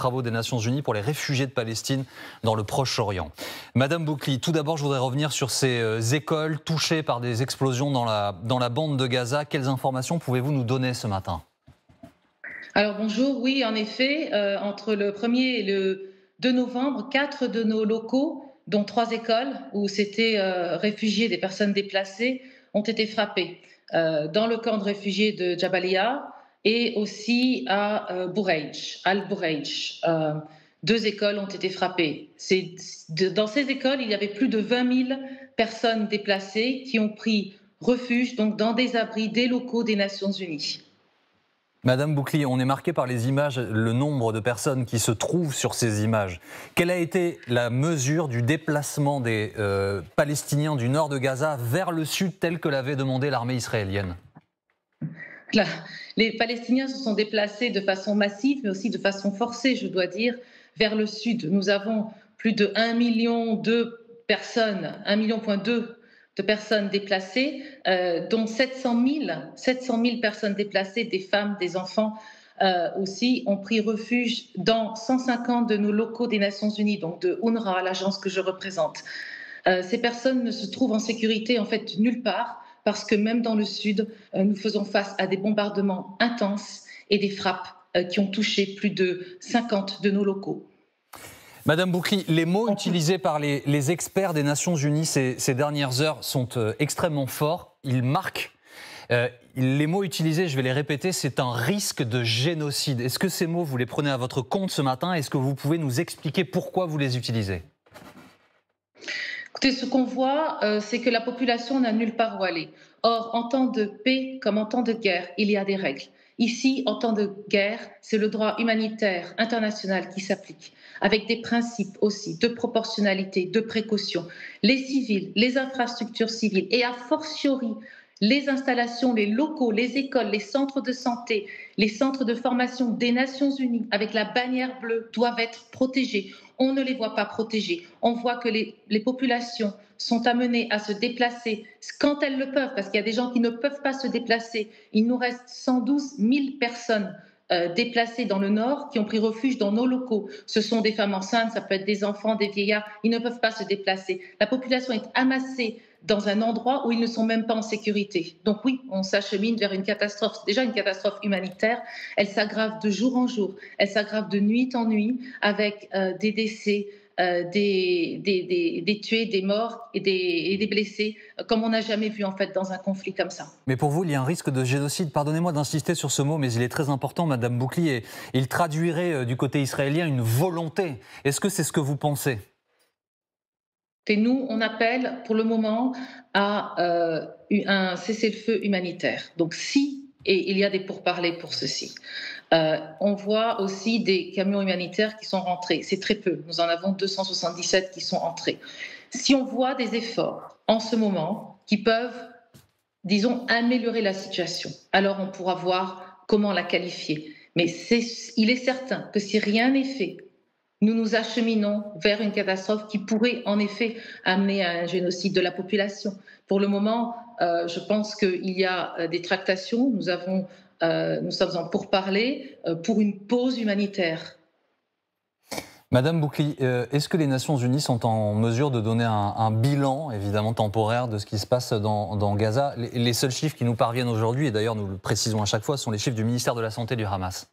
travaux des Nations Unies pour les réfugiés de Palestine dans le Proche-Orient. Madame Boukli, tout d'abord, je voudrais revenir sur ces écoles touchées par des explosions dans la bande de Gaza. Quelles informations pouvez-vous nous donner ce matin ? Alors bonjour, oui, en effet, entre le 1er et le 2 novembre, 4 de nos locaux, dont 3 écoles où s'étaient réfugiés des personnes déplacées, ont été frappés. Dans le camp de réfugiés de Jabalia et aussi à Boureij, Al-Boureij. 2 écoles ont été frappées. Dans ces écoles, il y avait plus de 20 000 personnes déplacées qui ont pris refuge donc, dans des abris, des locaux des Nations Unies. Madame Boukli, on est marqué par les images, le nombre de personnes qui se trouvent sur ces images. Quelle a été la mesure du déplacement des Palestiniens du nord de Gaza vers le sud tel que l'avait demandé l'armée israélienne ? Les Palestiniens se sont déplacés de façon massive, mais aussi de façon forcée, je dois dire, vers le sud. Nous avons plus de 1,2 million de personnes, 1,2 million de personnes déplacées, dont 700 000 personnes déplacées, des femmes, des enfants aussi, ont pris refuge dans 150 de nos locaux des Nations Unies, donc de UNRWA, l'agence que je représente. Ces personnes ne se trouvent en sécurité en fait nulle part, parce que même dans le sud, nous faisons face à des bombardements intenses et des frappes qui ont touché plus de 50 de nos locaux. Madame Boukli, les mots utilisés par les experts des Nations Unies ces dernières heures sont extrêmement forts, ils marquent. Les mots utilisés, je vais les répéter, c'est un risque de génocide. Est-ce que ces mots, vous les prenez à votre compte ce matin ? Est-ce que vous pouvez nous expliquer pourquoi vous les utilisez ? Écoutez, ce qu'on voit, c'est que la population n'a nulle part où aller. Or, en temps de paix comme en temps de guerre, il y a des règles. Ici, en temps de guerre, c'est le droit humanitaire international qui s'applique, avec des principes aussi de proportionnalité, de précaution. Les civils, les infrastructures civiles et a fortiori les installations, les locaux, les écoles, les centres de santé, les centres de formation des Nations Unies avec la bannière bleue doivent être protégés. On ne les voit pas protégés. On voit que les populations sont amenées à se déplacer quand elles le peuvent, parce qu'il y a des gens qui ne peuvent pas se déplacer. Il nous reste 112 000 personnes déplacées dans le nord qui ont pris refuge dans nos locaux. Ce sont des femmes enceintes, ça peut être des enfants, des vieillards. Ils ne peuvent pas se déplacer. La population est amassée dans un endroit où ils ne sont même pas en sécurité. Donc oui, on s'achemine vers une catastrophe, déjà une catastrophe humanitaire. Elle s'aggrave de jour en jour, elle s'aggrave de nuit en nuit, avec des décès, des tués, des morts et des blessés, comme on n'a jamais vu en fait dans un conflit comme ça. Mais pour vous, il y a un risque de génocide. Pardonnez-moi d'insister sur ce mot, mais il est très important, Madame Boukli, et il traduirait du côté israélien une volonté. Est-ce que c'est ce que vous pensez ? Et nous, on appelle pour le moment à un cessez-le-feu humanitaire. Donc et il y a des pourparlers pour ceci. On voit aussi des camions humanitaires qui sont rentrés. C'est très peu. Nous en avons 277 qui sont entrés. Si on voit des efforts en ce moment qui peuvent, disons, améliorer la situation, alors on pourra voir comment la qualifier. Mais il est certain que si rien n'est fait, nous nous acheminons vers une catastrophe qui pourrait en effet amener à un génocide de la population. Pour le moment, je pense qu'il y a des tractations. Nous sommes en pourparlers pour une pause humanitaire. Madame Boukli, est-ce que les Nations Unies sont en mesure de donner un bilan, évidemment temporaire, de ce qui se passe dans Gaza ? Les seuls chiffres qui nous parviennent aujourd'hui, et d'ailleurs nous le précisons à chaque fois, sont les chiffres du ministère de la Santé du Hamas.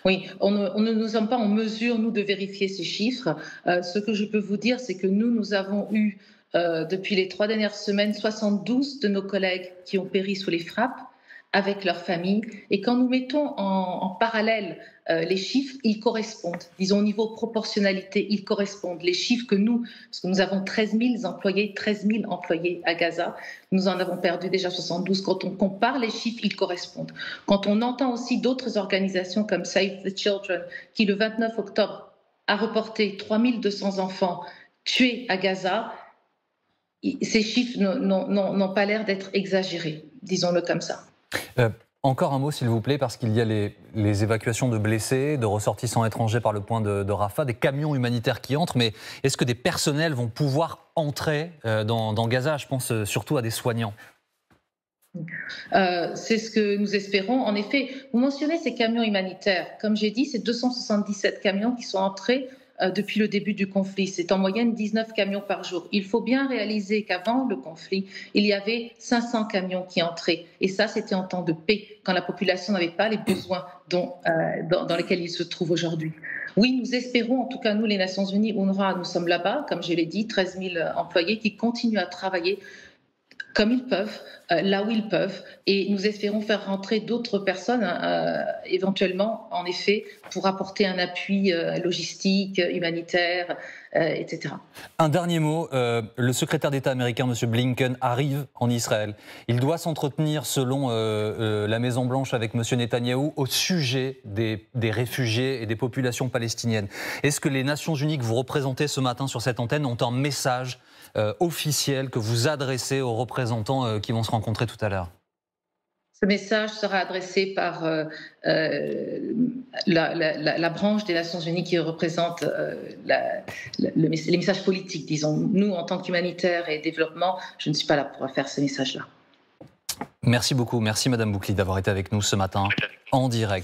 Oui. On ne sommes pas en mesure, nous, de vérifier ces chiffres. Ce que je peux vous dire, c'est que nous avons eu, depuis les 3 dernières semaines, 72 de nos collègues qui ont péri sous les frappes avec leurs familles. Et quand nous mettons en parallèle les chiffres, ils correspondent. Disons, au niveau proportionnalité, ils correspondent. Les chiffres parce que nous avons 13 000 employés à Gaza, nous en avons perdu déjà 72. Quand on compare les chiffres, ils correspondent. Quand on entend aussi d'autres organisations comme Save the Children, qui le 29 octobre a reporté 3 200 enfants tués à Gaza, ces chiffres n'ont pas l'air d'être exagérés, disons-le comme ça. Encore un mot, s'il vous plaît, parce qu'il y a les évacuations de blessés, de ressortissants étrangers par le point de Rafah, des camions humanitaires qui entrent, mais est-ce que des personnels vont pouvoir entrer dans Gaza ? Je pense surtout à des soignants. C'est ce que nous espérons. En effet, vous mentionnez ces camions humanitaires. Comme j'ai dit, c'est 277 camions qui sont entrés depuis le début du conflit. C'est en moyenne 19 camions par jour. Il faut bien réaliser qu'avant le conflit, il y avait 500 camions qui entraient. Et ça, c'était en temps de paix, quand la population n'avait pas les besoins dans lesquels ils se trouvent aujourd'hui. Oui, nous espérons, en tout cas nous, les Nations Unies, UNRWA, nous sommes là-bas, comme je l'ai dit, 13 000 employés qui continuent à travailler comme ils peuvent, là où ils peuvent. Et nous espérons faire rentrer d'autres personnes, éventuellement, en effet, pour apporter un appui logistique, humanitaire, etc. Un dernier mot, le secrétaire d'État américain, M. Blinken, arrive en Israël. Il doit s'entretenir, selon la Maison-Blanche, avec M. Netanyahou au sujet des réfugiés et des populations palestiniennes. Est-ce que les Nations Unies que vous représentez ce matin sur cette antenne ont un message officiel que vous adressez aux représentants qui vont se rencontrer tout à l'heure? Ce message sera adressé par la branche des Nations Unies qui représente les messages politiques, disons. Nous, en tant qu'humanitaire et développement, je ne suis pas là pour faire ce message-là. Merci beaucoup. Merci Madame Boukli d'avoir été avec nous ce matin en direct.